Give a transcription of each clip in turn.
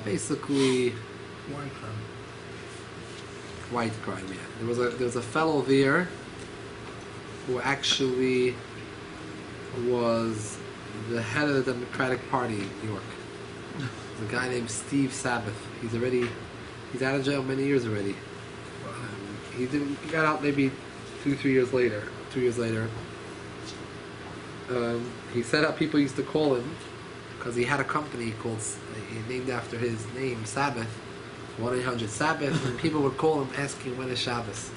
basically white crime. Yeah, there was a fellow there who actually was the head of the Democratic Party in New York. There's a guy named Steve Sabbath. He's out of jail many years already. He got out maybe 2 years later. He set up, people used to call him because he had a company named after his name, Sabbath, 1-800-Sabbath, and people would call him asking when is Shabbos.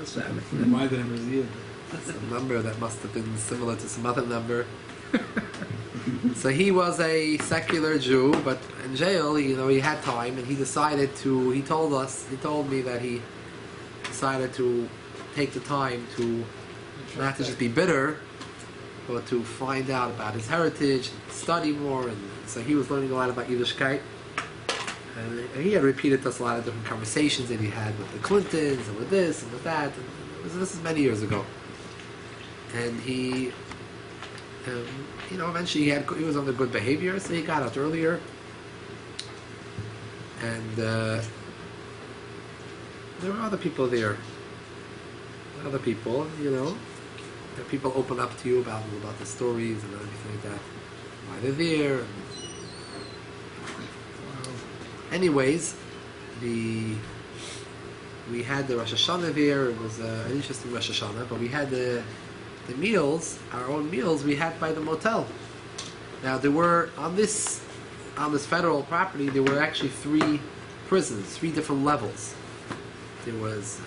Sabbath. Reminded him of the That's a number that must have been similar to some other number. So he was a secular Jew, but in jail, he had time, and he told me that he decided to take the time to not to just be bitter, but to find out about his heritage, study more, and so he was learning a lot about Yiddishkeit. And he had repeated to us a lot of different conversations that he had with the Clintons, and with this, and with that. And this is many years ago. And he, eventually he was under good behavior, so he got out earlier. And there were other people there. Other people, that people open up to you about the stories and everything like that. Why they're there. Anyways, we had the Rosh Hashana there. It was an interesting Rosh Hashana, but we had the meals, our own meals, we had by the motel. Now there were on this federal property, there were actually 3 prisons, 3 different levels. There was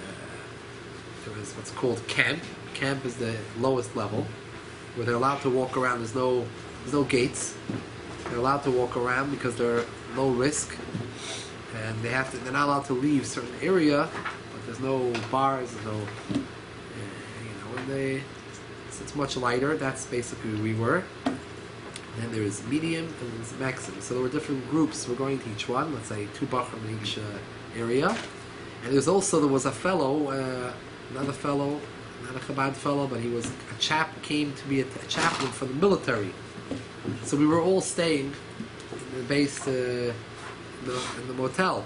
what's called camp. Camp is the lowest level, where they're allowed to walk around. There's no gates. They're allowed to walk around because they're low risk, and they're not allowed to leave certain area. But there's no bars, there's no, it's much lighter. That's basically where we were. And then there is medium and there's maximum. So there were different groups. We're going to each one. Let's say 2 bachrim in each area. And there was a fellow, another fellow, not a Chabad fellow, but he was came to be a chaplain for the military. So we were all staying in the base, in the motel.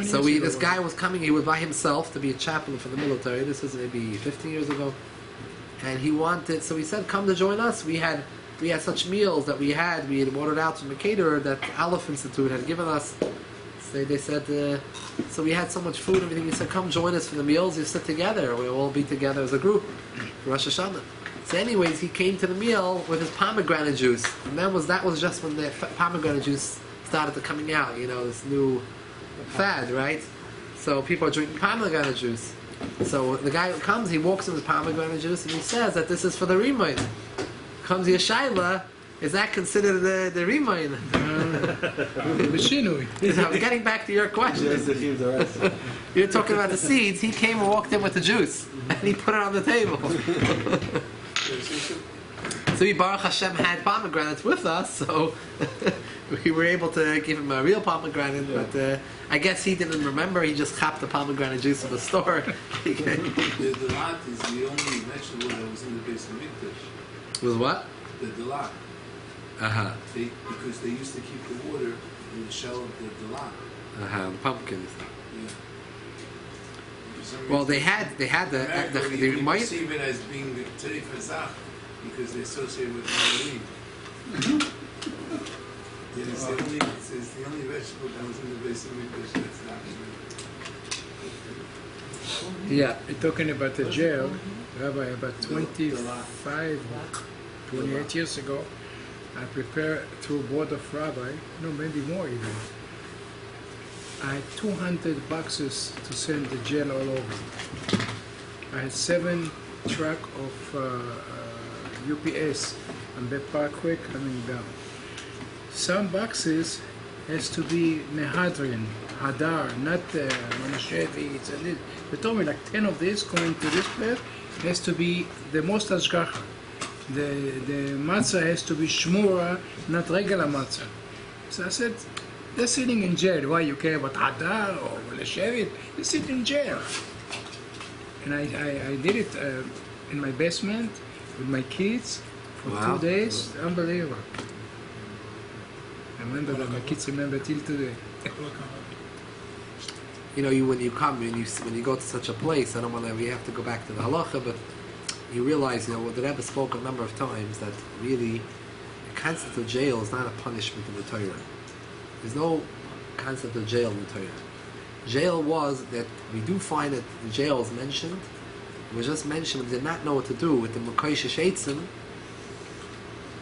So this guy was coming. He was by himself to be a chaplain for the military. This was maybe 15 years ago. And he wanted, so he said, come to join us. We had such meals that we had ordered out from the caterer that the Aleph Institute had given us. So they said, so we had so much food and everything. He said, come join us for the meals. You sit together. We'll all be together as a group for Rosh Hashana. So anyways, he came to the meal with his pomegranate juice. And that was just when the pomegranate juice started to coming out, this new fad, right? So people are drinking pomegranate juice. So the guy who comes, he walks in with pomegranate juice, and he says that this is for the Rimain. Comes Yeshayla, is that considered the Rimain? I'm getting back to your question. You're talking about the seeds. He came and walked in with the juice, and he put it on the table. So we, Baruch Hashem, had pomegranates with us, so we were able to give him a real pomegranate, but I guess he didn't remember. He just copped the pomegranate juice in the store. The dalat is the only vegetable that was in the base of Mikdash. Was what? The dalat. Because they used to keep the water in the shell of the dalat. The pumpkins. Yeah. Well, they had the you perceive it as being the Tzedek Hazach because they associate with Halloween. It's the only vegetable that was in the base of Mikdash that's not. Yeah, talking about the jail, Rabbi, about 28 years ago, I prepared through board of rabbi, maybe more even. I had 200 boxes to send the jail all over. I had 7 truck of UPS and the Parkway coming down. Some boxes has to be Mehadrin, Hadar, not Monashevi. They told me like 10 of these going to this place has to be the most ashgacha. The matzah has to be shmura, not regular matzah. So I said, they're sitting in jail. Why you care about Hadar or Monashevi? They sit in jail. And I did it in my basement with my kids for 2 days. Unbelievable. remember that. My kids remember till today. You know, when you come and when you go to such a place, I don't want to. We have to go back to the halacha, but you realize, you know, the Rebbe spoke a number of times that really the concept of jail is not a punishment in the Torah. There's no concept of jail in the Torah. Jail was that we do find that the jail is mentioned. It was just mentioned. We did not know what to do with the Mekoshe Sheitzim.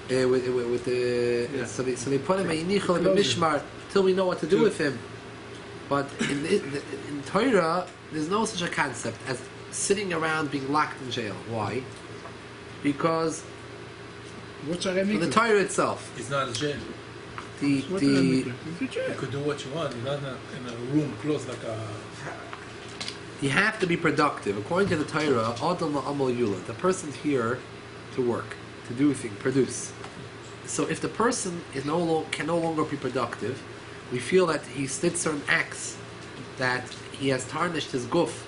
With the so they put him in Yinichel and Mishmar till we know what to do with him. But in Torah, there's no such a concept as sitting around being locked in jail. Why? Because the Torah itself. It's not a jail. You could do what you want. You're not in a room closed like a. You have to be productive. According to the Torah, Adam la'amal yula. The person's here to work, to do things, produce. So if the person can no longer be productive, we feel that he did certain acts that he has tarnished his guf,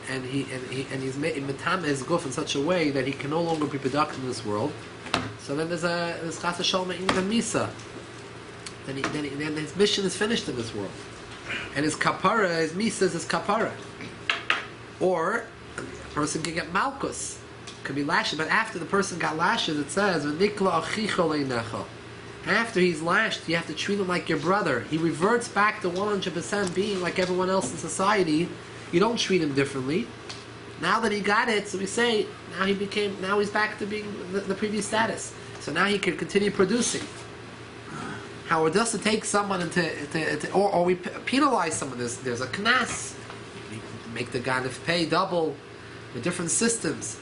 and he's made his guf in such a way that he can no longer be productive in this world. So then there's chas v'shalom in the misa. Then his mission is finished in this world, and his kapara, his misa is his kapara. Or a person can get malchus, can be lashes, but after the person got lashes, it says v'nikla achicha leinecha. After he's lashed, you have to treat him like your brother. He reverts back to 100% being like everyone else in society. You don't treat him differently. Now that he got it, so we say, now he's back to being the previous status. So now he can continue producing. How it doesn't take someone or we penalize someone. There's a knas. We make the ganef pay double with different systems.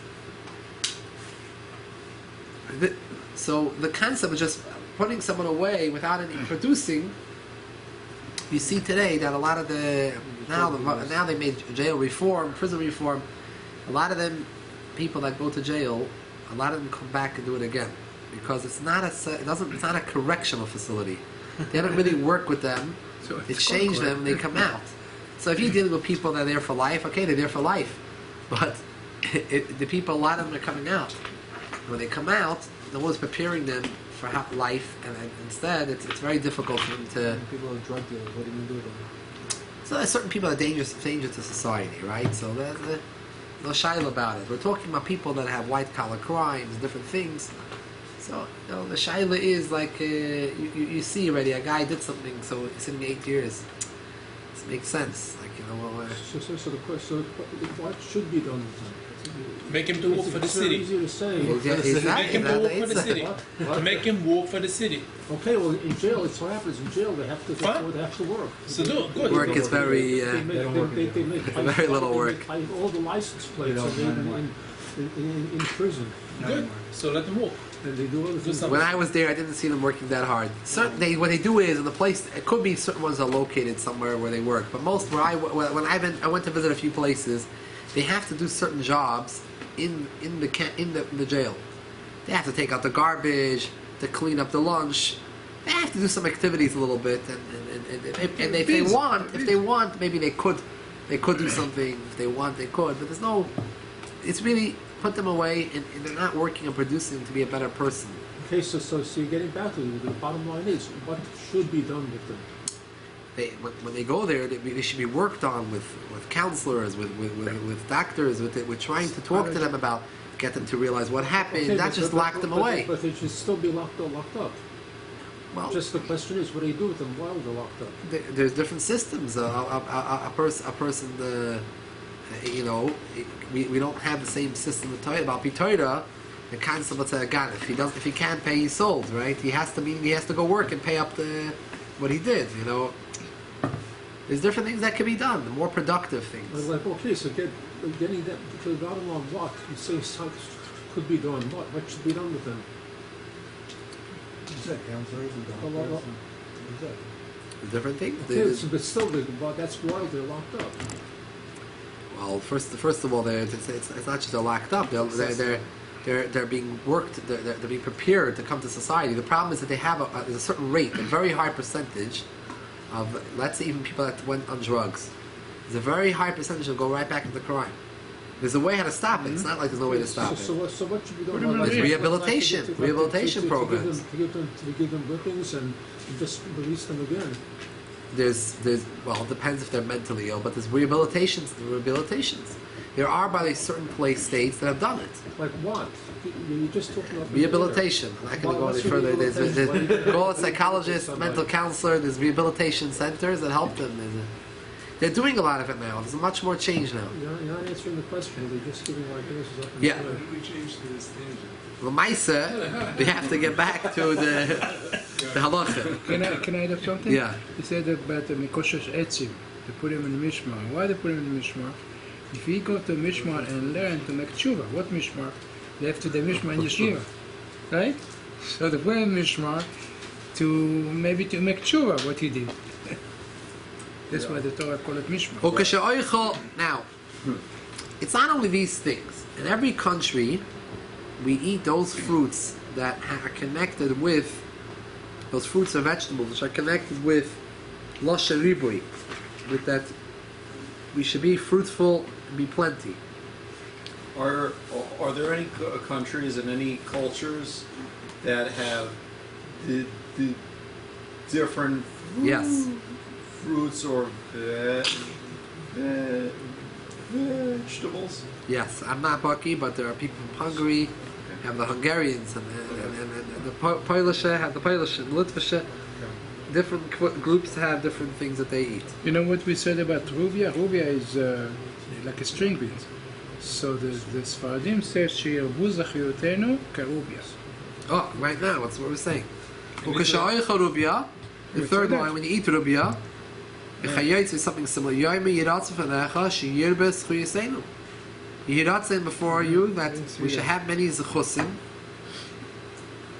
So the concept of just putting someone away without any producing, you see today that a lot of now they made jail reform, prison reform. A lot of them people that go to jail, a lot of them come back and do it again because it's not a correctional facility. They don't really work with them. So they change them. They come out. So if you're dealing with people that are there for life, okay, they're there for life. But the people, a lot of them are coming out. When they come out, no one's preparing them for life, and instead it's very difficult for them to. People are drug dealers. What do you do with them? So there's certain people that are dangerous to society, right? So there's no shaila about it. We're talking about people that have white collar crimes, different things. So the shaila is like you see already a guy did something, so he's sitting 8 years. This makes sense, like So the question, what should be done? Make him to work for the city. It's easy to say. Make him to work for the city. To make him work for the city. Okay, well, in jail, it's what happens. In jail, they have to. They have to work. So do good. Work is very they make very little work. They make all the license plates in prison. Good. So let them work. And they do other things. When I was there, I didn't see them working that hard. What they do is in the place. It could be certain ones are located somewhere where they work, but most where I went to visit a few places, they have to do certain jobs in the jail. They have to take out the garbage, to clean up the lunch. They have to do some activities a little bit, and if they want, maybe they could do something. If they want, they could. But there's no. It's really put them away, and they're not working and producing to be a better person. Okay, so you're getting back to the bottom line is what should be done with them. When they go there, they should be worked on with counselors, with doctors, with trying to talk to them about, get them to realize what happened, not just lock them away. But they should still be locked up. Well, just the question is, what do you do with them while they're locked up? There's different systems. A person, we don't have the same system of Torah. About Torah, the concept of Tzad, if he can't pay, he's sold, right? He has to go work and pay up what he did. There's different things that can be done, the more productive things. Like, okay, so getting that to the bottom line, what you say could be done. What should be done with them? Counselors and doctors. Different things. Okay, but still, that's why they're locked up. Well, first of all, it's not just they're locked up. They're being worked. They're being prepared to come to society. The problem is that they have a certain rate, a very high percentage of, let's say, even people that went on drugs. There's a very high percentage that go right back into crime. There's a way how to stop it. It's not like there's no way to stop it. So what should be done? What do you mean? There's rehabilitation, rehabilitation to programs. to give them whippings and just release them again. There's well, it depends if they're mentally ill, but there's rehabilitations. There are by certain states that have done it. Like what? You just talking about Rehabilitation. I'm not going to go any What's further. There's go a psychologist, Somebody. mental counselor. There's rehabilitation centers that help them. They're doing a lot of it now. There's much more change now. You're not answering the question. They're just giving ideas up. Yeah. Why did we change to this tangent? Lamaisa, we have to get back to the halacha. Can I add something? Yeah. He said about the Mikoshash Etzim. They put him in the Mishmar. Why they put him in the Mishmar? If he go to Mishmar and learn to make tshuva, what Mishmar? They have to do Mishmar in Yeshiva. Right? So they put him in Mishmar to maybe to make tshuva what he did. That's why the Torah call it Mishmar. Now, it's not only these things. In every country, we eat those fruits that are connected with, those fruits or vegetables which are connected with Loshe Ribui, with that we should be fruitful and be plenty. Are there any countries and any cultures that have the different Yes. fruits or vegetables? Yes, I'm not Bucky, but there are people from Hungary, have the Hungarians, and the Polish have the Polish, and Litvish. Different groups have different things that they eat. You know what we said about rubia? Rubia is like a string bean. So the Sfaradim says Sheyarbu Zachiyotenu Karubia. Oh, right now, that's what we're saying. Ukasha'oicha rubia, the third line, when you eat rubia, Chayotz is something similar. Yoime Yiratzu Fanecha Sheyirbes Chuyasenu. Yiratzu before you that we should have many zechusim,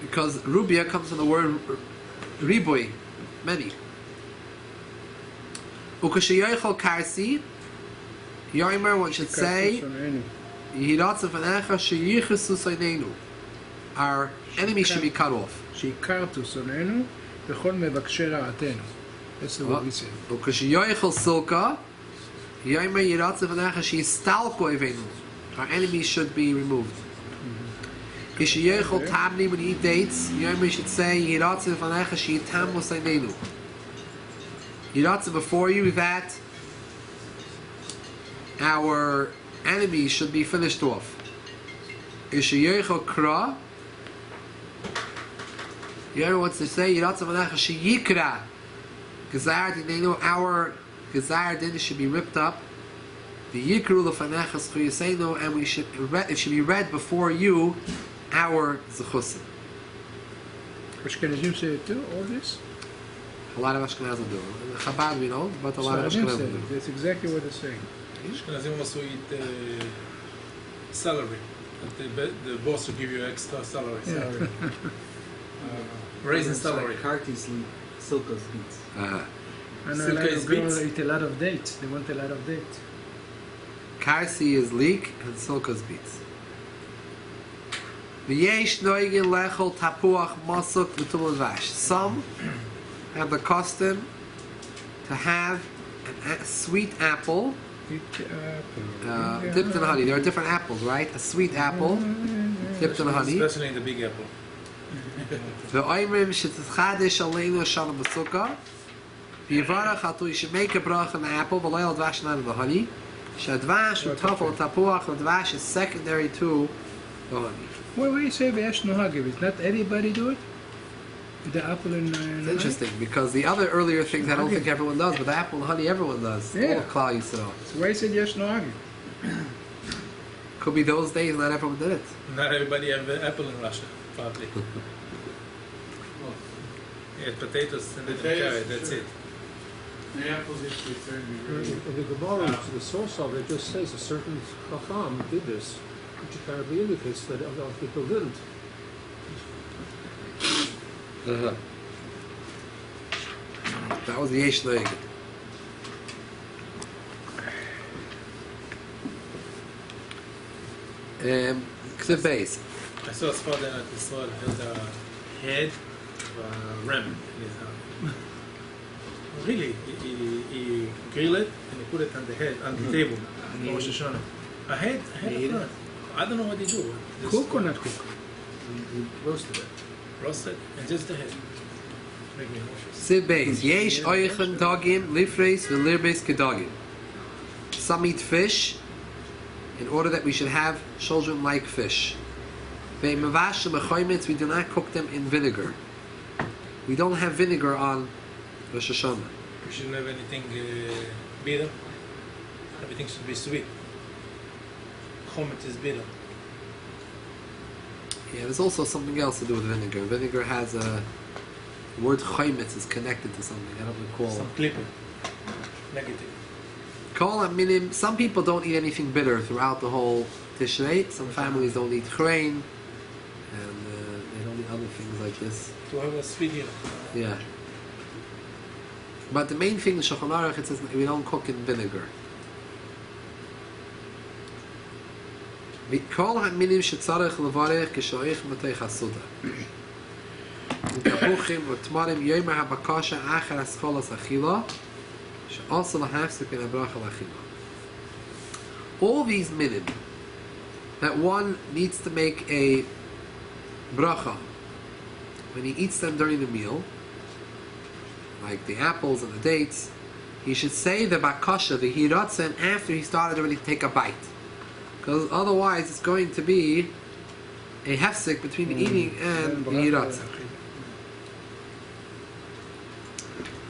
because rubia comes from the word ribui, many. Ukasha'oicha Karsi, Yoimer, one should say, Yiratzu Fanecha Sheyichesu Soinenu. Our enemy should be cut off. שיקרתו שונאינו וכל מבקשי רעתנו. That's the word we say. Ukasha'oicha Silka, Yoimer Yiratzu Fanecha Sheyistalko Evenu. Our enemies should be removed. Kishiyechol Tamni, when you eat dates, Yoimer should say, Yiratzu Fanecha Sheyitam Mosainenu. Yiratzu before you that our enemies should be finished off. Kishiyechol Kra, Yoimer wants to say, Yiratzu Fanecha Sheyikra. Gezar Dinenu, our Gezar Din should be ripped up. The Yikru Lefanecha Zchuyasenu, and it should be read before you, our Zechusim. Ashkenazim say it too, all this? A lot of Ashkenazim do. Chabad we know, but a lot of Sfaradim Ashkenazim say do. it. That's exactly what they're saying. Ashkenazim also eat salary. The boss will give you extra salary. Yeah. Raising salary. Kartis Silka's beats. I know a Silka lot is of girls beets. eat a lot of dates. They want a lot of dates. Karsi is leek, and Silka's beets. V'yesh noigin lechol tapuach masuk v'tum vash. Some have the custom to have a sweet apple dipped in honey. There are different apples, right? A sweet apple dipped in honey. Especially in the big apple. Ve'oimrim shetizchadish aleinu shalom b'sukkah. V'yivarach hatu, you should make a brach on the apple, v'leil dvash not in the honey. Shadvash u'tafel tapuach, the dvash is secondary to the honey. Why you say V'yesh Nohagim? Is not everybody do it? The apple and It's interesting because the other earlier things I don't think everyone does, but the apple and honey everyone does. Yeah. All Klal Yisrael. So why you said Yesh Nohagim? Could be those days not everyone did it. Not everybody have apple in Russia, probably. Yeah, potatoes and the carrot, that's it. The apples used to be very In the Gemara, the source of it just says a certain Chacham did this, which apparently indicates that other people didn't. That was the Yesh Noig. Ksiv Beis. I saw a spot there at Israel had a head of a ram in his house. Really, he grill it and he put it on the head, on the table, on Rosh Hashana. I had You eat a I don't know what they do. Just Cook or not cook? You roasted it. roast it and just the head. Make me nauseous. Siv Beis. Yesh oichen dagim lifreis v'lirbeis kedagim. Some eat fish in order that we should have children like fish. Ve'mavash mechoymetz, we do not cook them in vinegar. We don't have vinegar on Rosh Hashana. We shouldn't have anything bitter. Everything should be sweet. Chomet is bitter. Yeah, there's also something else to do with vinegar. Vinegar has a... The word choymetz is connected to something. I don't recall. Some clipping. Negative. Kol haminim, some people don't eat anything bitter throughout the whole Tishrei. Some families don't eat chrein, and they don't eat other things like this. To have a sweet dinner. Yeah. But the main thing in Shulchan Aruch, it says we don't cook in vinegar. Kol haminim shetzarech levarech kishoich matei chasuda. Utapuchim utmarim yomer habakasha acher ascholas achila. Also lahafsik in abracha lachila. All these minim that one needs to make a bracha when he eats them during the meal, like the apples and the dates, he should say the bakasha, the hiratzen, after he started already to take a bite, because otherwise it's going to be a hefsik between the eating and the hiratzen.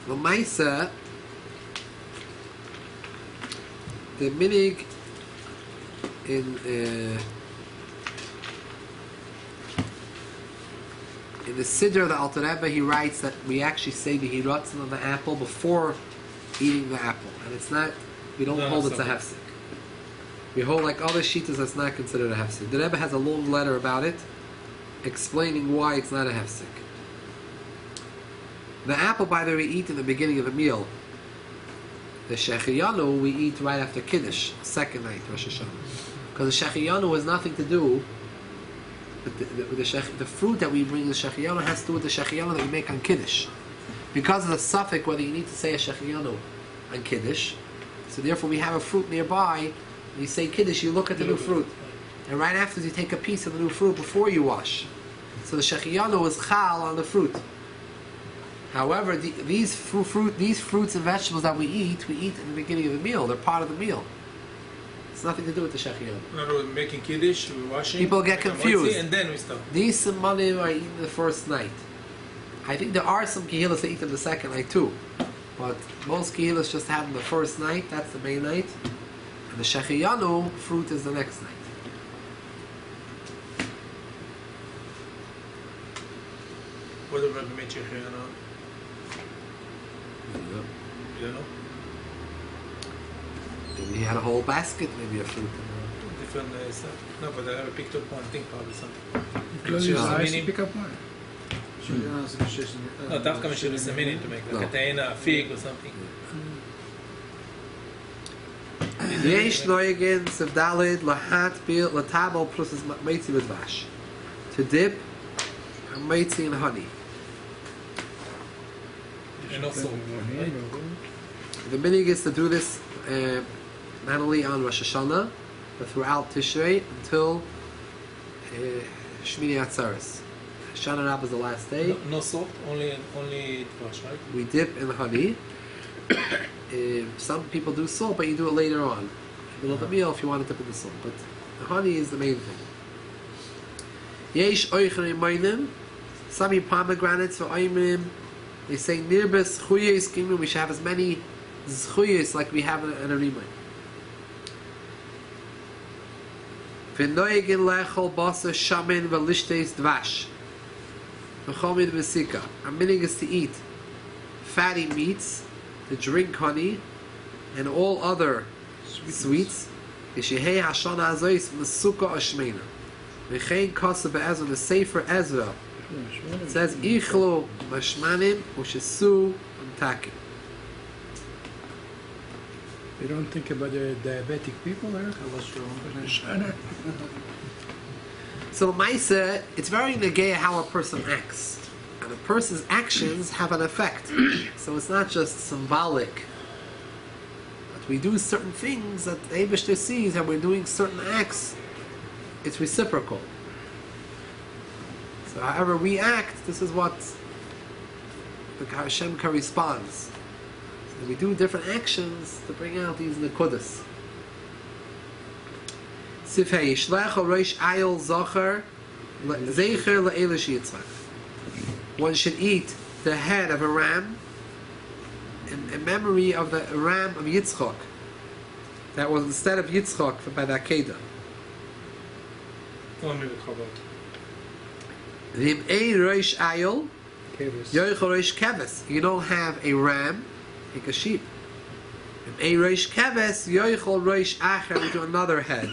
The maisa. The minig in the Siddur of the Alter Rebbe, he writes that we actually say the hiratzen on the apple before eating the apple, and it's not. We don't hold it's a hefsek. We hold like other shitas that's not considered a hefsek. The Rebbe has a long letter about it, explaining why it's not a hefsek. The apple, by the way, we eat in the beginning of the meal. The shechiyanu we eat right after Kiddush, second night, Rosh Hashana. Because the shechiyanu has nothing to do with the fruit that we bring. The shechiyanu has to do with the shechiyanu that we make on Kiddush. Because of the suffix, whether you need to say a shechiyanu on Kiddush, so therefore we have a fruit nearby, when you say Kiddush, you look at the new fruit. And right after you take a piece of the new fruit before you wash. So the shechiyanu is chal on the fruit. However, these fruits and vegetables that we eat in the beginning of the meal. They're part of the meal. It's nothing to do with the shechiyah. In other words, making kiddush, we're washing. People get confused. And then we stop. These simanim are eaten the first night. I think there are some kehillas that eat them the second night too. But most kehillas just have them the first night. That's the main night. And the shechiyanu fruit is the next night. What do Rabbi make shechiyana? You don't know? Maybe he had a whole basket, maybe of fruit. Different stuff. No, but I picked up one thing, probably something. Close your eyes and pick up one. No, dafka mishul is a minute to make like a taina, a fig or something. Yesh noyagin sevdalid lahat bil latabel plus meitzi with vash. To dip a meitzi in honey. And also, right? The minig is to do this not only on Rosh Hashana, but throughout Tishrei until Shmini Atzeres. Hashana Rabbah is the last day. No salt, only wash, right? We dip in honey. Some people do salt, but you do it later on. In the middle of the meal if you want to dip in the salt. But the honey is the main thing. Yesh oichrim meinim. Some eat pomegranates for oimrim. They say nirbes chuyes kimim. We should have as many zchuyes like we have in a rimay. V'noyegin lechol basa shamin v'lishtes dvash. V'chomid v'sika. Our meaning is to eat fatty meats, to drink honey, and all other sweets. V'shehei Hashana azois m'suka ashmeina. V'chein kasa be'ezra, the Sefer Ezra. It says, Ichlo mashmanim ushesu umtakim. You don't think about the diabetic people there? So Maisa, it's very negaya how a person acts. And a person's actions have an effect. So it's not just symbolic we do certain things that the Eibishter sees, and we're doing certain acts, it's reciprocal. So however we act, this is what the Hashem responds. So we do different actions to bring out these nekudas. Sifhei Yishlech al Rosh Ayil Zocher Zecher Le'ela Shiyitzchak. One should eat the head of a ram in memory of the ram of Yitzchak that was instead of Yitzchak by the Akedah. Tell me the Chabad. V'im'ei Rosh Ayil Kevis. Yoichel Rosh Keves. You don't have a ram, take a sheep. V'im'ei Rosh Keves Yoichel Rosh Acher. We do another head.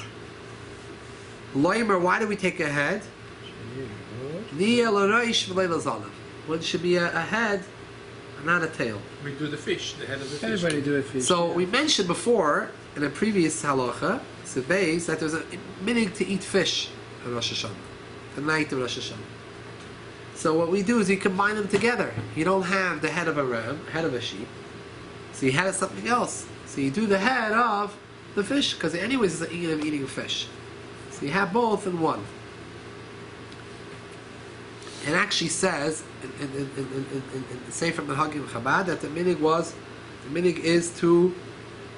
Loimer, why do we take a head? Niyeh l'rosh v'lei l'zanav. One should be a head, and not a tail. We do the fish, the head of the fish. Everybody do it fish. So we mentioned before in a previous halacha, Sebeis, that there's a minig to eat fish on Rosh Hashanah, the night of Rosh Hashanah. So what we do is we combine them together. You don't have the head of a ram, head of a sheep. So you have something else. So you do the head of the fish, because anyways it's an eating fish. So you have both in one. It actually says in the Sefer Menhagim Chabad that the minig is to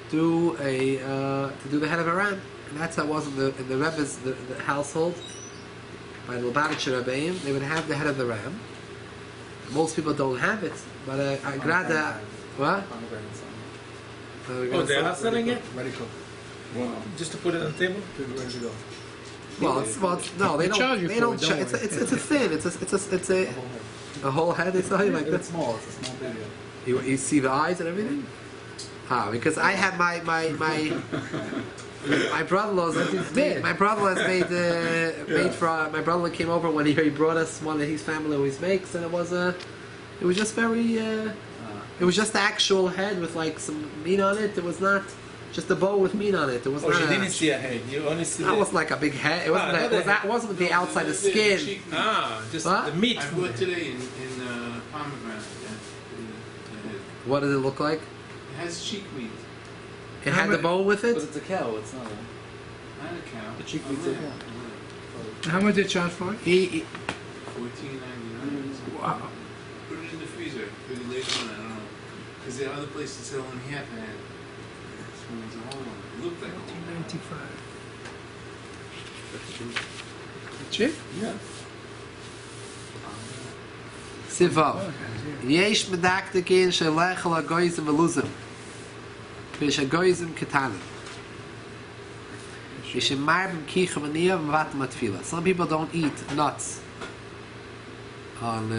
do the head of a ram, and that's how it was in the Rebbe's the household by the Lubavitcher Rebbeim. They would have the head of the ram. Most people don't have it, but I grada what? Oh, they are selling it? Ready to go. Just to put it on the table? Ready to go. Well, no, they They charge you don't. They for don't. it, don't It's a thin. It's a whole head. They sell you like It's that. small. It's a small video. You see the eyes and everything. Because I have my brother-in-law's. My brother-in-law's made for my brother-in-law came over one year. He brought us one that his family always makes, and it was just very. It was just the actual head with like some meat on it. It was not just a bowl with meat on it. It was Oh, not. you didn't see a head. You only see That wasn't like a big head. It wasn't. That wasn't the outside the skin. Just What? the meat. I bought today in pomegranate. What did it look like? It has cheek meat, It had the bone with But it. it's a cow, it's not a... not a cow. The cheek Oh, meat's a really? cow. How much they charge for it? He $14.99. wow. Put it in the freezer for the later on. I don't know, because there are other places that sell only half a head. This one was a whole one. It looked like a whole one. $14.95. Cheap? Yeah. Sivav. Yesh medaktekin shelechel agoyzim veluzim. Fish agoyzim ketanim. Yishemarbim kichem aniyah v'vatam atfila. Some people don't eat nuts on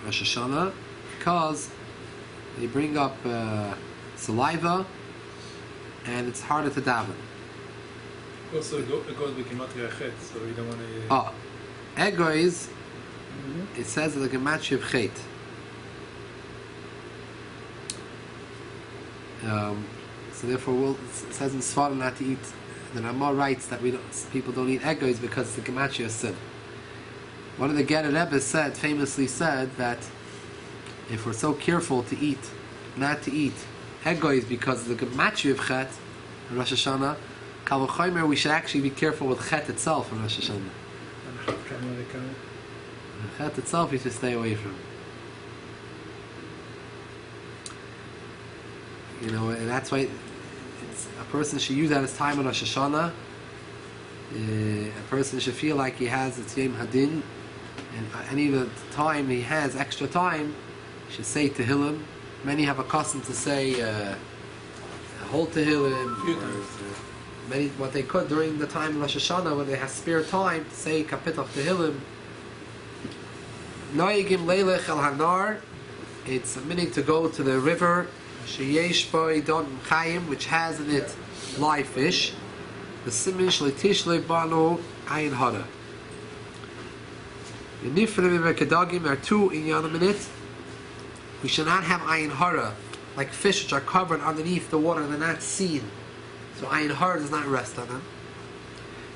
Rosh Hashanah because they bring up saliva and it's harder to daven. Also, it goes with Gematria Chet, so you don't want to... Oh, egoiz. It says that the gematria of chet. So therefore, it says in Sfar not to eat. The Ramah writes that people don't eat egoiz because the gematria is sin. One of the Ger Rebbe famously said that if we're so careful to eat, not to eat egoiz because of the gematria of chet in Rosh Hashanah, Kal v'chomer, we should actually be careful with chet itself in Rosh Hashanah. Chet itself you should stay away from. And that's why a person should use that as time on Rosh Hashanah. A person should feel like he has its Yom Hadin, and any of the time he has extra time, he should say Tehillim. Many have a custom to say whole Tehillim, many what they could during the time of Rosh Hashanah when they have spare time to say Kapitach Tehillim. Noyigim leilech el hanar. It's a minute to go to the river sheyesh boi don chayim, which has in it live fish. The simin shlitish lebanu ayin hara. The nifrim v'kedagim are two inyanim in it. We should not have ayin hara, like fish which are covered underneath the water and they're not seen. So ayin hara does not rest on them.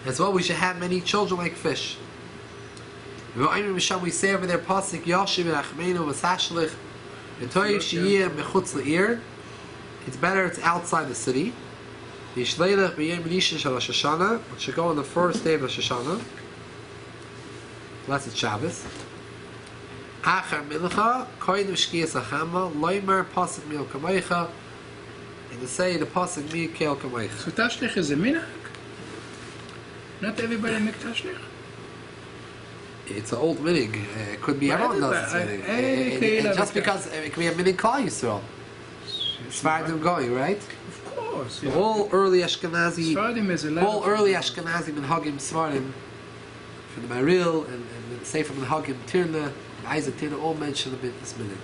As well, we should have many children like fish. We say over there, pasuk Yashiv Rachmeinu v'Sashlich V'Toyev Sheyir Mechutz Le'ir. it's better it's outside the city. Yishleilach b'yem rishon shel Rosh Hashana, it should go on the first day of Rosh Hashana, unless it's Shabbos. Achar milcha, koinu shkiyas achama, loimer pasuk mil kamaycha, and to say the pasuk mil kel kamaycha. So tashlich is a minhag? Not everybody make tashlich? It's an old minig. It could be everyone does this minig. And just because it can be a minig Klal Yisrael. As far as I'm going, right? Of course. So all early Ashkenazi, Svardim is a lot all of- early Ashkenazi Minhagim Svardim, from the Maril and the Sefer Minhagim Tirna, and Isaac Tirna, all mention a bit this minig.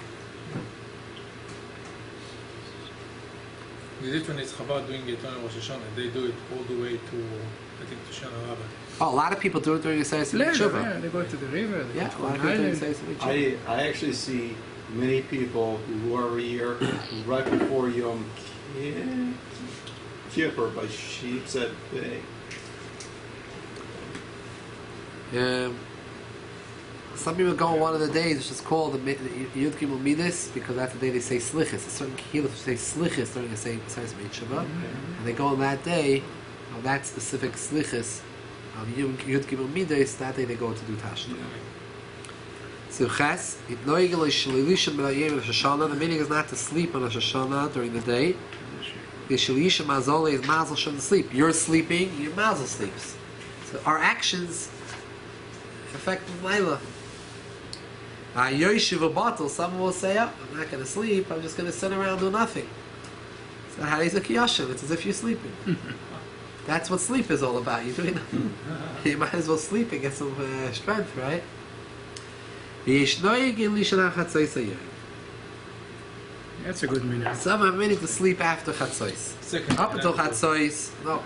The difference is Chabad doing it on Rosh Hashanah. They do it all the way to, I think, to Shana Rabbah. Oh, a lot of people do it during the Sefer Later, Tshuva. yeah, they go to the river, they Yeah, go a to lot of an people do the island. Sefer Tshuva. I actually see many people who are here right before Yom Kippur by Sheep's Head Bay. Some people go on one of the days, which is called the Yud Gimel Midas, because that's the day they say Slichis. A certain Kehillah say Slichis during the same Tshuva, and they go on that day, on that specific Slichis, Yud Gimel Midas, that day they go to do Tashna. So Ches, the meaning is not to sleep on Rosh Hashanah during the day. The Shalishim Mazole is Mazel shouldn't sleep. You're sleeping, your Mazel sleeps. So our actions affect the Laila. Yoshiv a bottle, someone will say, oh, I'm not going to sleep, I'm just going to sit around and do nothing. So how is a kiyashin? It's as if you're sleeping. That's what sleep is all about. You're doing nothing. You might as well sleep and get some strength, right? That's a good minhag. Some are meaning to sleep after Chatzos. Second. Up until Chatzos, no.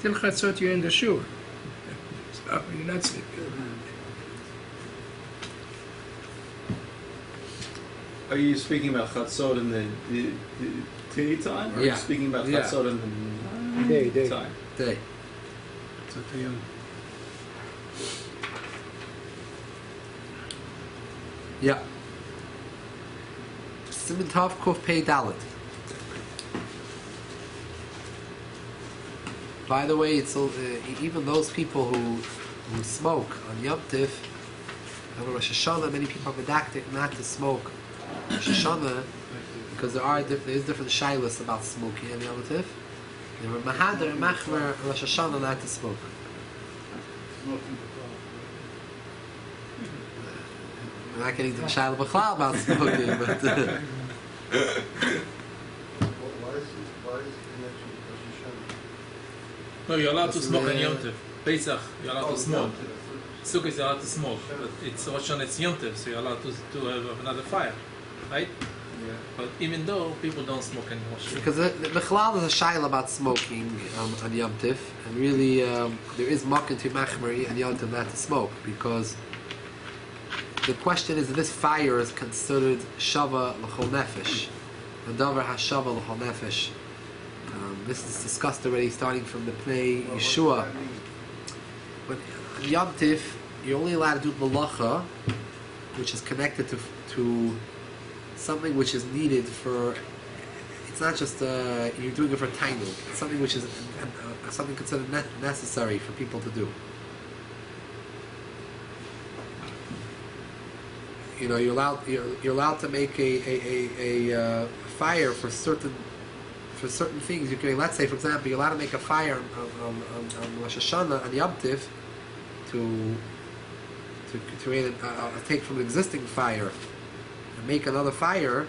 Till Chatzot you're in the shul. So you're not sleeping. Are you speaking about Chatzot in the tea time? Or are Yeah. you speaking about Yeah. Chatzot in the Day. time? Day. So to you. Yeah. Siman Tov Kuf Pei Dalet. By the way, it's even those people who smoke on Yom Tiv, on Rosh Hashanah, many people are medactic not to smoke Rosh Hashanah because there is different shilas about smoking on Yom Tiv. They were Mahader and Machmer on Rosh Hashanah not to smoke. I'm not getting to the shilah b'chlal about smoking, but Why is the connection with Rosh Hashanah? No, you're allowed to That's smoke in on the- Yom Tov. Pesach, you're allowed to smoke. Yeah. Sukkot, you're allowed to smoke. But it's Rosh Hashanah, it's Yom Tov, so you're allowed to have another fire. Right? Yeah. But even though people don't smoke anymore. because the b'chlal is a shilah about smoking on Yom Tiv, and really there is makken to machmeri and Yom Tiv not to smoke because the question is if this fire is considered shava l'chol nefesh, the davar hashava l'chol nefesh. This is discussed already, starting from the Pnei Yeshua. But on Yom Tiv, you're only allowed to do malacha, which is connected to something which is needed for. It's not just you're doing it for tainug. It's something which is something considered necessary for people to do. You know, you're allowed to make a fire for certain things. You can, let's say, for example, you're allowed to make a fire on Rosh Hashanah on Yom Tiv to create take from an existing fire and make another fire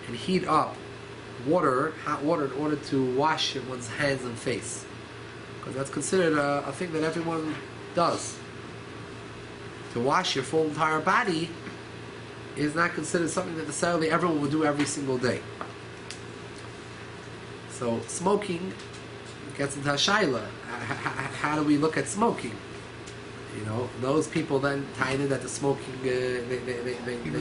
and heat up hot water, in order to wash one's hands and face, because that's considered a thing that everyone does. To wash your full entire body is not considered something that necessarily everyone would do every single day. So smoking gets into a shaila. How do we look at smoking? You know, those people then tie in that the smoking they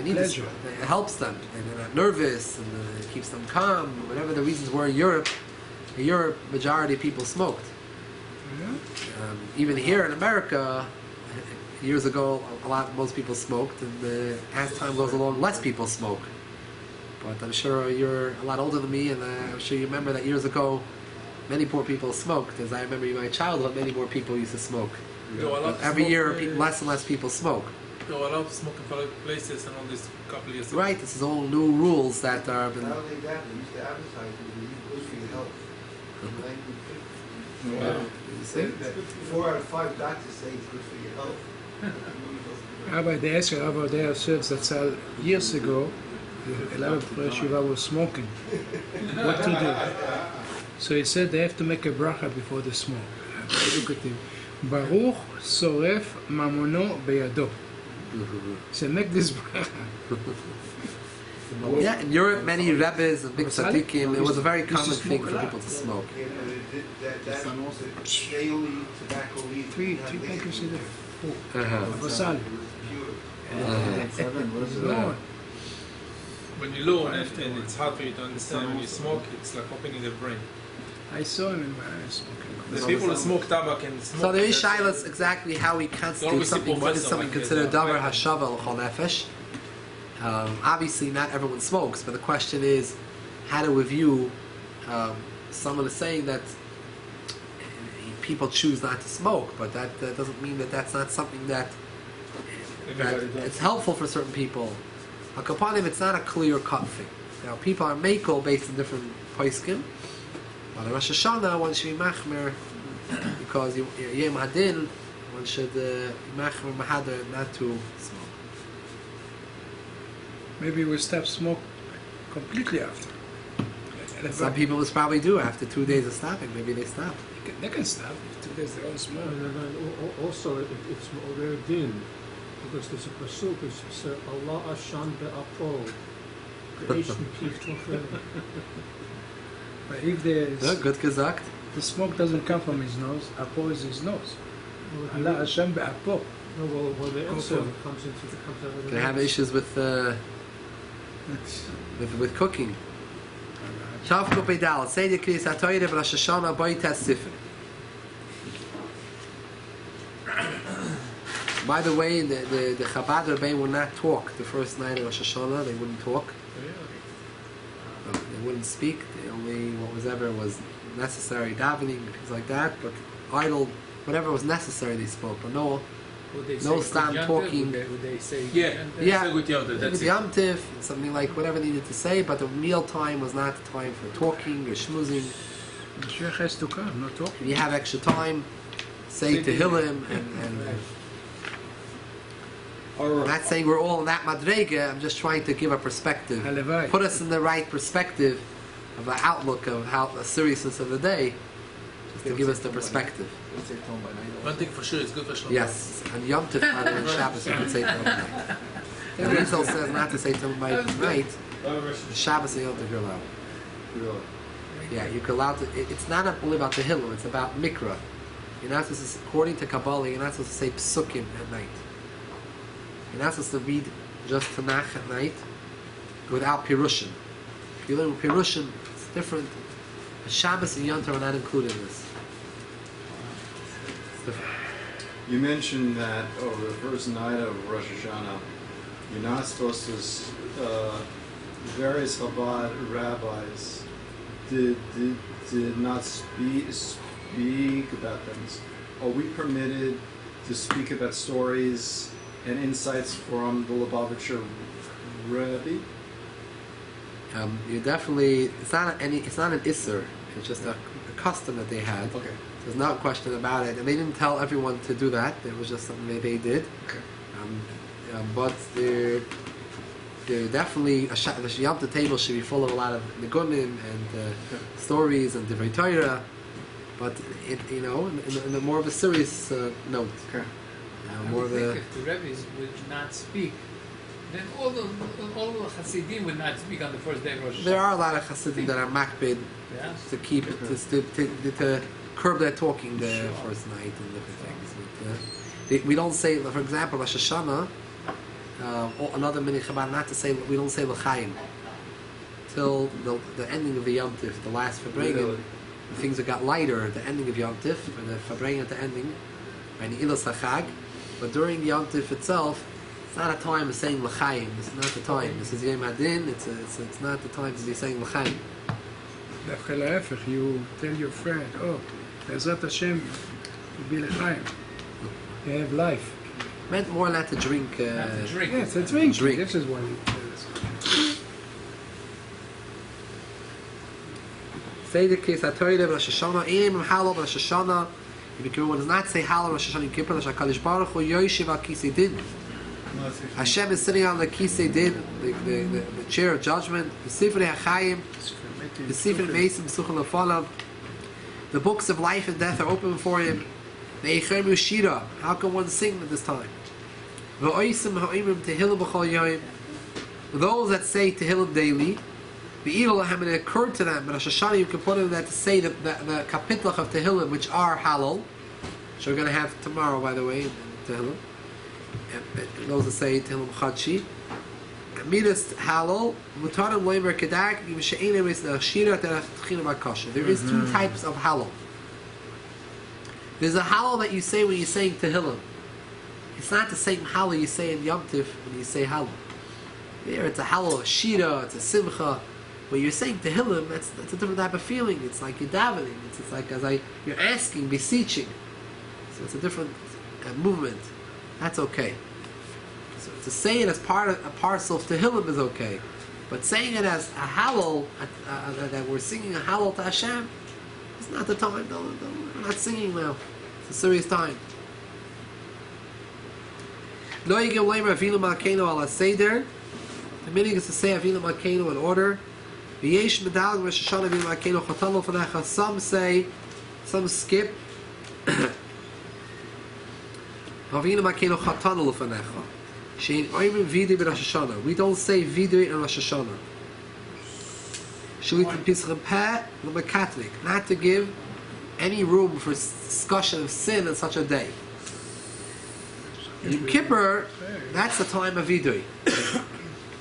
need pleasure. it helps them. They're not nervous and it keeps them calm. Whatever the reasons were in Europe, majority of people smoked. Yeah. Even here in America, years ago, most people smoked, and as time goes along, less people smoke. But I'm sure you're a lot older than me, and I'm sure you remember that years ago, many poor people smoked. As I remember in my childhood, many more people used to smoke. But every year, less and less people smoke. There were a lot of smoking public places and all this couple of years ago. Right, this is all new rules that are been. Not only that, they used to advertise it was good for your health. In 1950. You see? That 4 out of 5 doctors say it's good for your health. Rabbi, they asked Rabbi Dea said that years ago, a lot of yeshiva was smoking. What to do? So he said they have to make a bracha before they smoke. Look at him. Baruch soref mamono beyado. So make this bracha. Yeah, in Europe, many rebbes and big tzaddikim, it was a very common thing for people to smoke. They only eat tobacco leaf. Three packets a day. Uh-huh. No. When you learn and it's hard for you to understand, when you smoke, it's like opening the brain. I saw him in my eyes smoking. The people who smoke tobacco and smoke. So there is shilas exactly how we constitute something. What is something considered davar hashava l'chol nefesh? Obviously, not everyone smokes, but the question is, how do we view someone is saying that people choose not to smoke, but that doesn't mean that that's not something that it's helpful for certain people. Akapanim, it's not a clear-cut thing. Now, people are makel based on different poiskim. But in Rosh Hashana, one should be machmer because Yom Hadin, one should be machmer mahader not to smoke. Maybe we'll stop smoke completely after. Some people must probably do after 2 days of stopping. Maybe they stop. They can stop. 2 days they don't smoke. And also, it's more din because there's a pasuk which says Allah Ashan be'apol, creation peace to But if there's Yeah, good gesagt. the smoke doesn't come from his nose, apo is his nose. Allah Hashem be'apo. No, well, the answer comes out of the They have issues with cooking. Shav Kupei Dal. Say the Kriyas HaTorah of Rosh Hashana Boitas Sifri. By the way, the Chabad Rebbein would not talk the first night of Rosh Hashanah. They wouldn't talk. They wouldn't speak. They only whatever was necessary, davening, things like that. But idle, whatever was necessary, they spoke. But no stam talking. Would they say Yeah, Good Yom Tov, that's maybe it. Yom Tiv, something like whatever they needed to say. But the meal time was not the time for talking or schmoozing. Mashiach has to come, not talking. If you have extra time, say Tehillim and I'm not saying we're all in that madrega. I'm just trying to give a perspective, Halevai. put us in the right perspective of the outlook of how the seriousness of the day, just to give us the perspective. One thing for sure is good for Shalom. Yes, and Yom Tov and Shabbos you can say Tehillim night. The Rizal says not to say Tehillim night. The Shabbos and Yom Tov you're allowed. Yeah, you can allow to. It's not only about Tehillim. It's about Mikra. You're not supposed to, according to Kabbalah, you're not supposed to say Psukim at night. You're not supposed to read just Tanakh at night without Pirushim. If you learn Pirushim, it's different. The Shabbos and Yom Tov are not included in this. It's different. You mentioned that over the first night of Rosh Hashanah, you're not supposed to. Various Chabad rabbis did not speak about things. Are we permitted to speak about stories and insights from the Lubavitcher Rebbe? You definitely. It's not an isser. It's just a custom that they had. Okay. There's no question about it, and they didn't tell everyone to do that. It was just something that they did. Okay. But they're definitely the Yom Tov table should be full of a lot of nigunim and stories and divrei Torah. But in a more of a serious note. Okay. I More would of think a. if the rabbis would not speak, then all the Hasidim would not speak on the first day of Rosh Hashanah. There are a lot of Hasidim that are makbid Yeah. to keep to curb their talking the first night and different things. But, we don't say, for example, Rosh Hashanah. Or another minute Chabad not to say we don't say l'chaim till the ending of the Yom Tif, the last Fabrengen. Things that got lighter at the ending of Yom Tif, for the Fabrengen at the ending, by the Ilas HaChag. But during Yom Tif itself, It's not a time of saying l'chaim. This is not the time. This is Yom Hadin. It's not the time to be saying l'chaim. דווקא להפך, you tell your friend, oh, בעזרת השם, be לחיים. You have life. Meant more not to drink. Not to drink. Yes, it's drink. Drink. This is what it is. Say the case at Torah Rosh Hashana. Aim halal Rosh Hashana. If you does not say halal Rosh Hashana Kippur, Rosh Hakadosh Baruch Hu Yoshiv al Kisei Din. Hashem is sitting on the Kisei Din, the chair of judgment. The Sifrei HaChaim, the Sifrei Meisim Suchel Lefanav. The books of life and death are open for him. The Eichem Yushira. How can one sing at this time? V'oisim ha'imim tehillim b'chol yoyim. Those that say tehillim daily, the evil have it occurred to them. But Rosh Hashanah, you can put in that to say the kapitlach of tehillim, which are halal, which we're going to have tomorrow, by the way, in tehillim. And those that say tehillim chadshi. Midas halal, mutarim loimer kedag, yimshe'enim is the shira terach tchinim akasha. There is two types of halal. There's a halal that you say when you're saying tehillim. It's not the same halal you say in Yom Tif when you say halal. There, it's a halal, a shira, it's a simcha. When you're saying tehillim, that's a different type of feeling. It's like you're davening. It's like you're asking, beseeching. So it's a different movement. That's okay. So to say it as a parcel of tehillim is okay, but saying it as a halal, that we're singing a halal to Hashem, it's not the time. We're not singing now. It's a serious time. Lo yigim leimer avinu malkeinu ala seder. The meaning is to say avinu malkeinu in order. V'yesh medal Rosh Hashanah avinu malkeinu chatanu l'fanecha. Some skip avinu malkeinu chatanu l'fanecha. Shein oimim vidui b'Rosh Hashanah. We don't say vidui in Rosh Hashanah. Shulit pischem peh l'mekatlik. Not to give any room for discussion of sin on such a day. In Kippur, that's the time of vidui.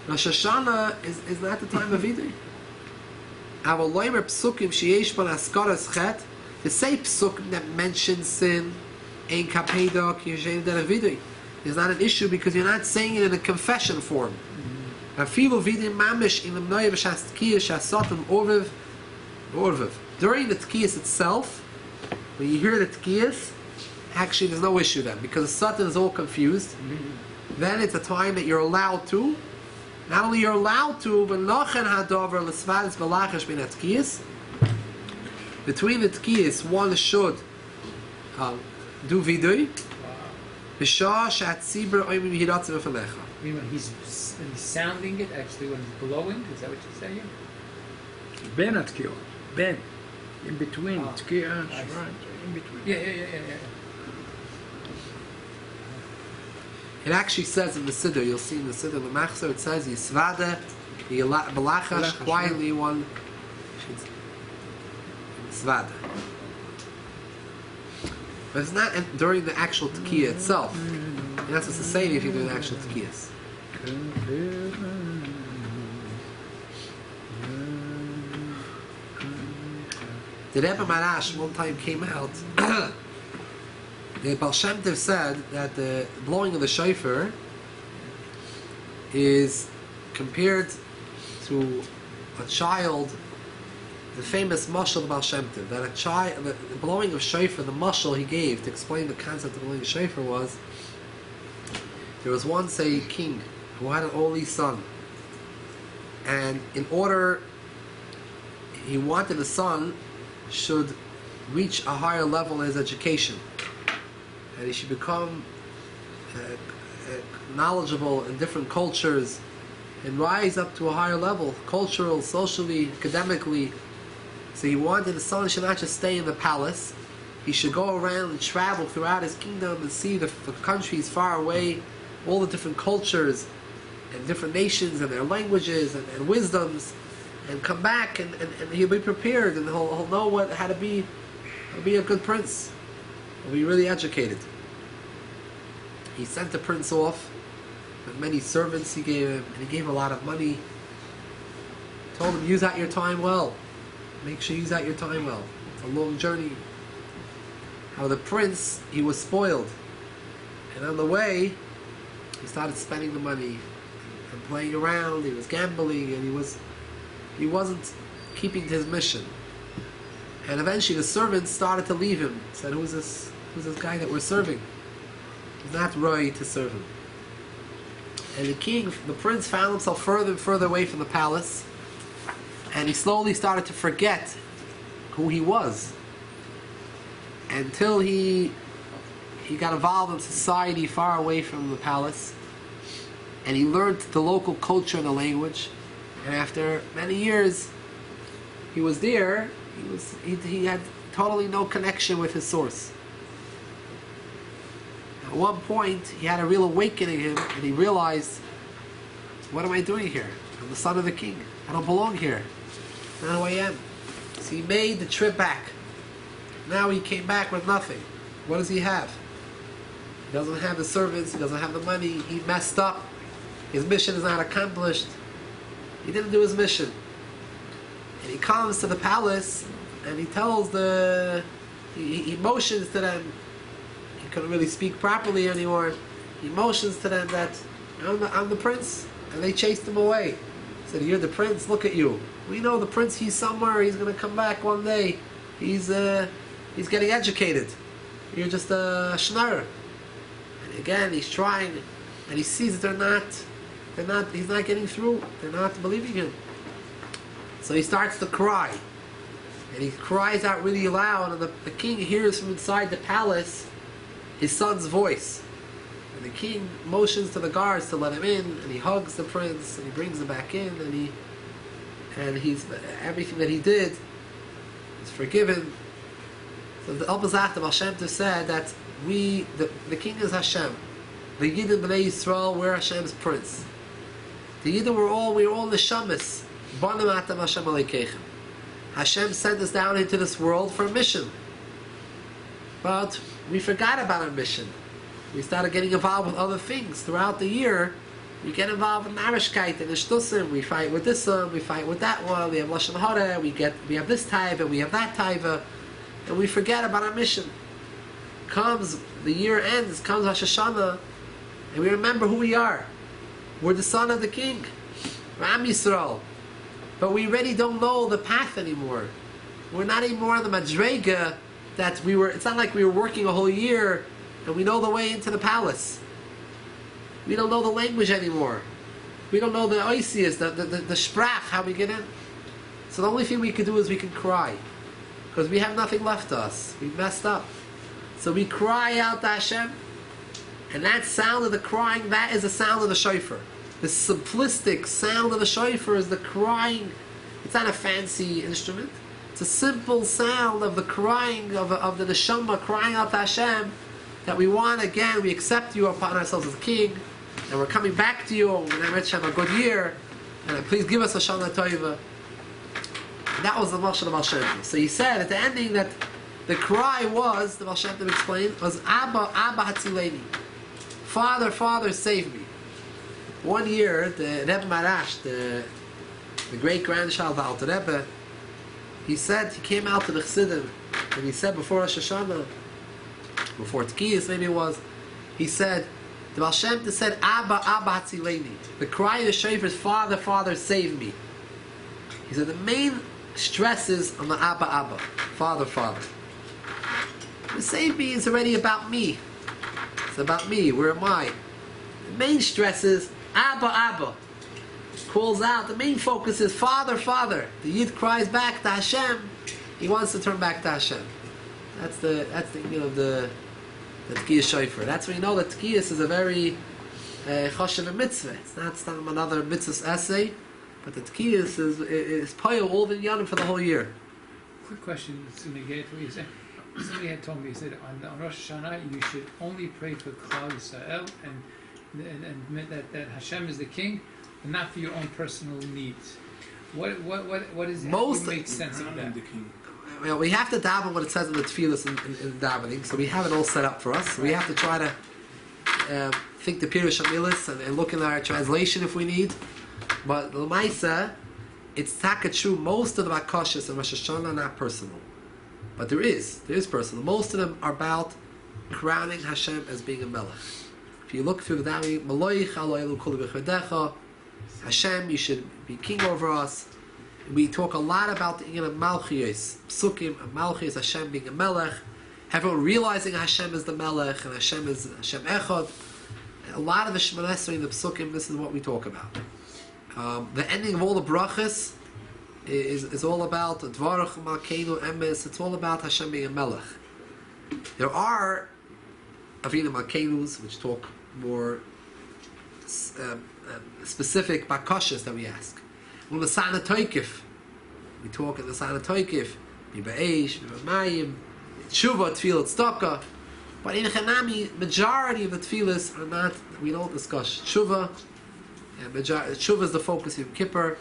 Rosh Hashanah is not the time of vidui. Our loimer psukim sheyesh ban askaras chet. The say psukim that mention sin in kapeda kiyushem der vidui is not an issue because you're not saying it in a confession form. Afilu vidui mamish in the mnoyev shas Tekios shasatim orviv. During the Tekios itself, when you hear the Tekios, actually there's no issue then because the Satan is all confused. Then it's a time that you're allowed to. Not only you're allowed to, but nochen hadover l'svadis v'lachash bin Tekios. Between the Tekios, one should do vidui. B'shah she'atzibur oimim yiratzim v'falecha. When he's sounding it, actually when he's blowing, is that what you're saying? Ben Tekios. Ben. In between. Tekios, right. In between. Yeah. It actually says in the Siddur, you'll see in the Siddur, the Machzor, it says, Yisvada, Balachash, quietly one, Yisvada. But it's not during the actual Tekiah itself. And that's what's the same if you do the actual Tekiahs. The Rebbe Marash one time came out. The Baal Shem Tov said that the blowing of the shofar is compared to a child. The famous mashal of Baal Shem Tov, that a child, the blowing of shofar, the mashal he gave to explain the concept of blowing of shofar was, there was once a king who had an only son, and in order, he wanted the son should reach a higher level in his education, and he should become knowledgeable in different cultures and rise up to a higher level, cultural, socially, academically. So he wanted the son should not just stay in the palace, he should go around and travel throughout his kingdom and see the countries far away, all the different cultures and different nations and their languages and wisdoms, and come back and he'll be prepared and he'll know how to be a good prince. He'll be really educated. He sent the prince off with many servants he gave him, and he gave him a lot of money. Told him, use out your time well. Make sure you use out your time well. It's a long journey. How the prince, he was spoiled. And on the way, he started spending the money and playing around. He was gambling, and he wasn't keeping to his mission. And eventually the servants started to leave him. Said, who's this guy that we're serving? He's not right to serve him. And the prince found himself further and further away from the palace, and he slowly started to forget who he was, until he got involved in society far away from the palace, and he learned the local culture and the language. And after many years he was there, he had totally no connection with his source. At one point he had a real awakening in him, and he realized, what am I doing here? I'm the son of the king. I don't belong here. Not who I am. So he made the trip back. Now he came back with nothing. What does he have? He doesn't have the servants, he doesn't have the money, he messed up. His mission is not accomplished. He didn't do his mission. And he comes to the palace, and he tells he motions to them. He couldn't really speak properly anymore. He motions to them that I'm the prince, and they chased him away. He said, you're the prince, look at you. We know the prince, he's somewhere, he's going to come back one day. He's getting educated. You're just a schnarr. And again, he's trying, and he sees that he's not getting through. They're not believing him. So he starts to cry. And he cries out really loud, and the king hears from inside the palace his son's voice. And the king motions to the guards to let him in, and he hugs the prince, and he brings him back in, and he's everything that he did is forgiven. So the Elbazat of Hashem said that the king is Hashem. The Yidden B'nai Yisrael, we're Hashem's prince. The Yidden we're all neshamas. Banim atam Hashem aleikeichem. Hashem sent us down into this world for a mission. But we forgot about our mission. We started getting involved with other things. Throughout the year, we get involved in Narishkeit and Ishtusim. We fight with this one, we fight with that one, we have Lashon Hara, we have this taiva, we have that taiva, and we forget about our mission. The year ends, comes Rosh Hashana, and we remember who we are. We're the son of the king. We're Am Yisrael. But we really don't know the path anymore. We're not anymore on the Madrega that we were. It's not like we were working a whole year and we know the way into the palace. We don't know the language anymore. We don't know the oisias, the sprach, how we get in. So the only thing we can do is we can cry. Because we have nothing left to us. We messed up. So we cry out to Hashem. And that sound of the crying, that is the sound of the shofar. The simplistic sound of the shofar is the crying. It's not a fancy instrument. It's a simple sound of the crying of the neshama crying out to Hashem that we want again. We accept you upon ourselves as king, and we're coming back to you. And we're going to have a good year, and please give us a Shana Toiva. That was the Mashal of Baal Shem Tov. So he said at the ending that the cry was, the Baal Shem Tov explained, was Abba, Abba Hatzileni. Father, Father, save me. One year, the Rebbe Marash, the great-grandchild of Alter Rebbe, he came out to the Chassidim, and he said before Rosh Hashana, before Tekios maybe it was, he said, the Baal Shem Tov said, Abba, Abba Hatzileni. The cry of the shofar is, Father, Father, save me. He said the main stress is on the Abba, Abba, Father, Father. The save me is already about me. It's about me. Where am I? The main stress is Abba, Abba. Calls out. The main focus is Father, Father. The Yid cries back to Hashem. He wants to turn back to Hashem. That's the the Tekios shofar. That's when you know that Tekios is a very choshev mitzvah. It's not another mitzvah essay, but the Tekios is payil all the yanim for the whole year. Quick question to negate what you said. Somebody had told me, he said on Rosh Hashanah you should only pray for Klal Yisrael and admit that Hashem is the king, and not for your own personal needs. What is it? How do you make sense of that? Well, we have to daven what it says in the tefillas in davening, so we have it all set up for us. So we have to try to think the Pirush Hamilas and look in our translation if we need. But l'maisa, it's taka true. Most of the bakashas in Rosh Hashanah are not personal. But there is personal. Most of them are about crowning Hashem as being a melech. If you look through the Dami, Maloich Aloyelu Kulu B'Chadecha, Hashem, you should be king over us. We talk a lot about the Malchiyos, Psukim, Malchiyos, Hashem being a Melech, everyone realizing Hashem is the Melech and Hashem is Hashem Echad. A lot of the Shemona Esrei in the Psukim, this is what we talk about. The ending of all the brachas is all about Dvarach Malkeinu Emes. It's all about Hashem being a Melech. There are Avinu Malkeinus which talk more specific bakashas that we ask. On the Sana Toikif, we talk in the Sana Toikif, B'Eish, B'Mayim, Tshuva, Tefillah, Tzedakah. But in Chanami, majority of the tefillahs are not. We don't discuss Tshuva. Tshuva is the focus in Kippur,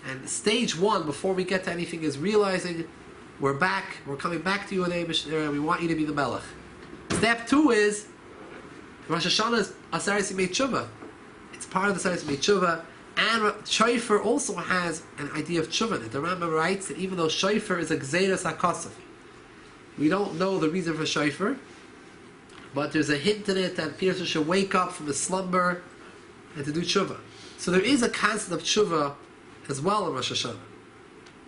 and stage one before we get to anything is realizing we're back. We're coming back to you, and we want you to be the Melech. Step two is Rosh Hashanah is Aseres Yimei Tshuva. It's part of the Aseres Yimei Tshuva. And Shofar also has an idea of tshuva. The Rambam writes that even though Shofar is a Gzeiras HaKosov, we don't know the reason for Shofar, but there's a hint in it that Peter should wake up from his slumber and to do tshuva. So there is a concept of tshuva as well in Rosh Hashanah.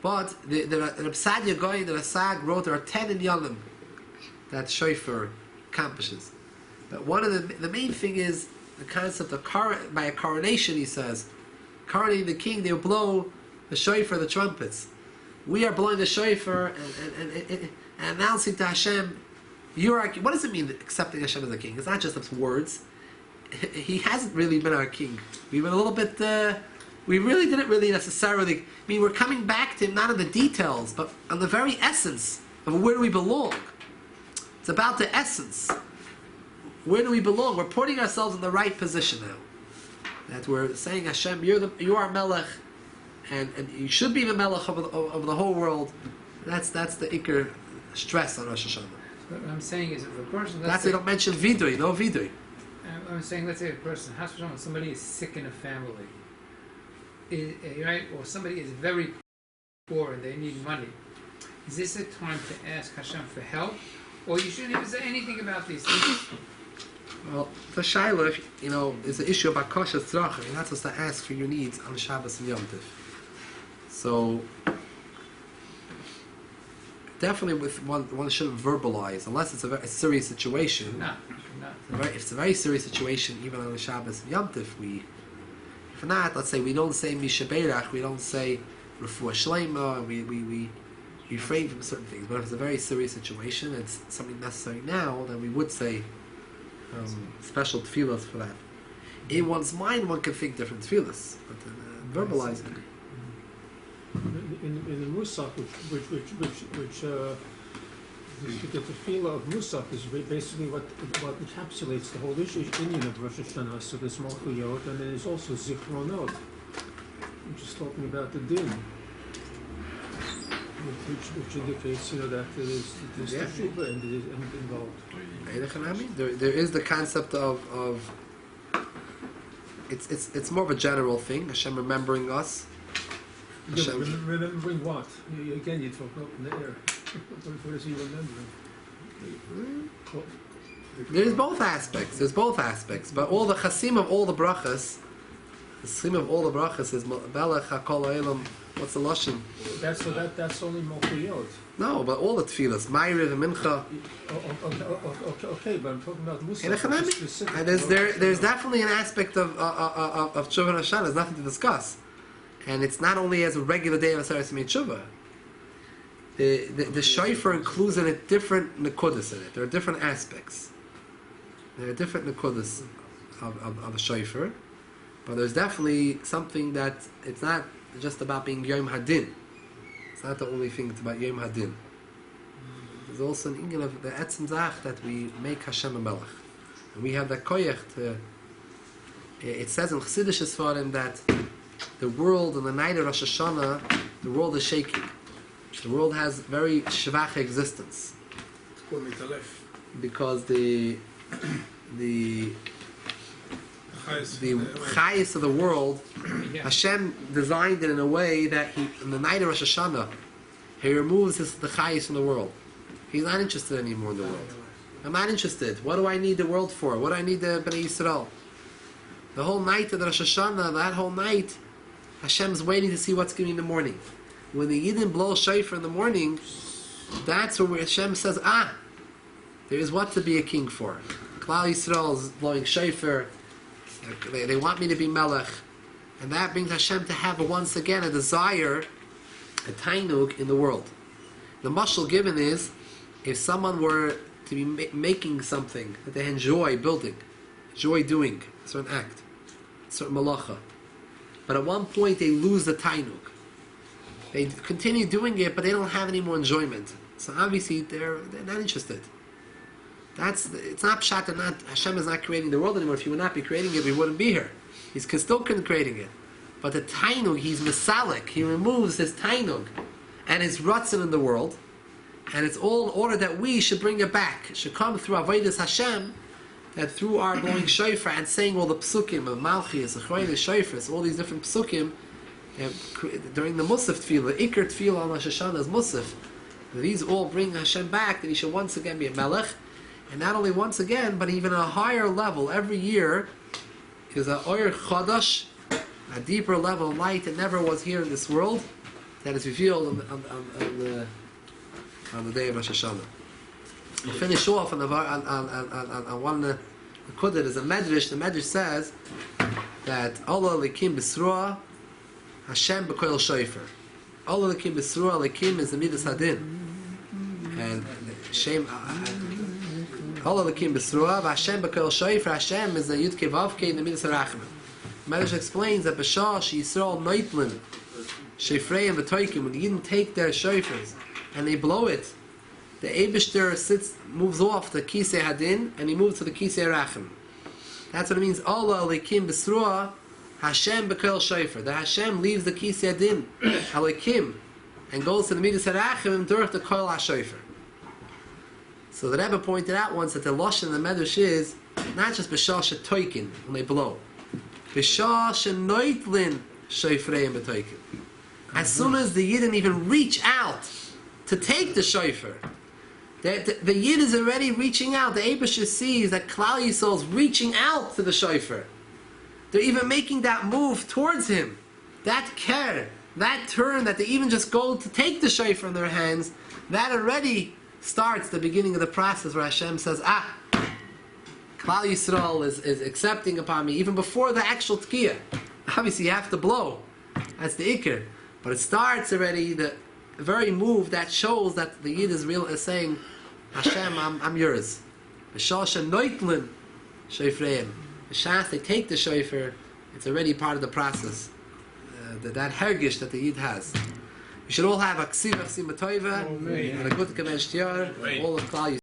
But the Psadia Goy, the Rasag wrote there are 10 in Yalim that Shofar accomplishes. But one of the main thing is the concept of by a coronation, he says, coronating the king, they will blow the shofar, the trumpets. We are blowing the shofar and announcing to Hashem, you are our king. What does it mean, accepting Hashem as a king? It's not just words. He hasn't really been our king. We've been a little bit, we really didn't really necessarily, we're coming back to him, not in the details, but on the very essence of where do we belong. It's about the essence. Where do we belong? We're putting ourselves in the right position now. That we're saying, Hashem, you are Melech, and you should be the Melech of the whole world. That's the Iker stress on Rosh Hashanah. What I'm saying is, if a person... That's why they don't mention Vidui, no Vidui. I'm saying, let's say a person, somebody is sick in a family, right? Or somebody is very poor and they need money. Is this a time to ask Hashem for help? Or you shouldn't even say anything about these things? Well, the Shaila, is the issue about kosher tzrachim. You're not supposed to ask for your needs on Shabbos and Yom Tov. So, definitely one shouldn't verbalize, unless it's a very serious situation. No. If it's a very serious situation, even on the Shabbos and Yom Tov, if not, let's say we don't say Misha Beirach, we don't say Refuah Shleima, and we refrain from certain things. But if it's a very serious situation, it's something necessary now, then we would say special tefillas for that. In one's mind, one can think different tefillas, but verbalizing. In the Musaf, which the tefillah of Musaf is basically what encapsulates the whole Indian of Rosh Hashanah. So there's Malchuyot, and then there's also Zichronot, which is talking about the din, which indicates that there's the Shuvah involved. There is the concept of it's more of a general thing. Hashem remembering us. Hashem. Remembering what? Again, you talk up in the air. What is he remembering? There's both aspects. But all the chasim of all the brachas, is Melech HaKol Ha'olam. What's the lashon? That's only Malchuyot. No, but all the tefillas, Ma'ariv and Mincha. Okay, but I'm talking about Musaf. And there's definitely an aspect of Tshuva and Hashana. There's nothing to discuss, and it's not only as a regular day of Aseres Yimei Tshuva. The shofar includes in it different nekudas in it. There are different aspects. There are different nekudas of a shofar, but there's definitely something that it's not just about being Yom Hadin. It's not the only thing. It's about Yom Hadin. There's also an ingel of the etzem zach that we make Hashem a Melech, and we have that koyach to. It says in Chassidish Sfarim that the world on the night of Rosh Hashanah, the world is shaking. The world has very shvach existence because the chayis of the world, Hashem designed it in a way that in the night of Rosh Hashanah, He removes the chayis from the world. He's not interested anymore in the world. I'm not interested. What do I need the world for? What do I need the Bnei Yisrael? The whole night of the Rosh Hashanah, that whole night, Hashem's waiting to see what's going to be in the morning. When the Yidden blow shofar in the morning, that's where Hashem says, there is what to be a king for. Klal Yisrael is blowing shofar. They want me to be melech. And that brings Hashem to have once again a desire, a tainug in the world. The mashal given is, if someone were to be making something that they enjoy building, enjoy doing, a certain act, a certain malacha, but at one point they lose the tainug. They continue doing it, but they don't have any more enjoyment. So obviously they're not interested. It's not pshat and not Hashem is not creating the world anymore. If he would not be creating it, we wouldn't be here. He's still creating it. But the tainug, he's mesalik. He removes his tainug and his rutzin in the world, and it's all in order that we should bring it back. It should come through avodas Hashem, that through our blowing shofar and saying all the psukim of Malchus, Achroinis, Shofars, all these different psukim, during the Musaf tefillah, the Iker tefillah on Rosh Hashanah is Musaf. These all bring Hashem back, that he should once again be a melech, and not only once again, but even at a higher level. Every year is a oyer chadash, a deeper level of light that never was here in this world, that is revealed on the day of Rosh Hashanah. We'll finish off on one Nekuda. There's a medrash. The medrash says that Allah Elikim B'Sruah Hashem B'Koil Shofar. Allah Elikim B'Sruah, Elikim is the Midas Hadin, and Shem Allah Elikim B'Sruah Hashem B'Koil Shofar. Hashem is the Yud Kei Vav Kei in the Midas Harachman. Medrash explains that B'Shah Yisrael Noitlin Shofrei and B'Toikim, when you didn't take their shofars and they blow it, the Eibishter moves off the Kisei Hadin and he moves to the Kisei Rachim. That's what it means. Allah Elikim B'Sruah Hashem B'Koil Shofar. The Hashem leaves the Kisei Hadin Elikim and goes to the Midas Harachim durch the Koil HaShofar. So the Rebbe pointed out once that the Lashon in the Medrash is not just B'Shah Shetoikin when they blow, B'Shah Shenoitlin Shofrei and B'Toikin. As soon as the Yidden even reach out to take the shofar, the Yid is already reaching out. The Eibusher sees that Klal Yisrael is reaching out to the shofar. They're even making that move towards him. That ker, that turn that they even just go to take the shofar in their hands, that already starts the beginning of the process where Hashem says, Klal Yisrael is accepting upon me even before the actual tkiyah. Obviously you have to blow. That's the ikr. But it starts already, the very move that shows that the Yid is saying, Hashem, I'm yours. B'shasha noitlin shofreim. B'shas, they take the shofar, it's already part of the process. That hergish that the Yid has. We should all have a ksiv, and a good kamesh tiyar, all of Klal Yisrael.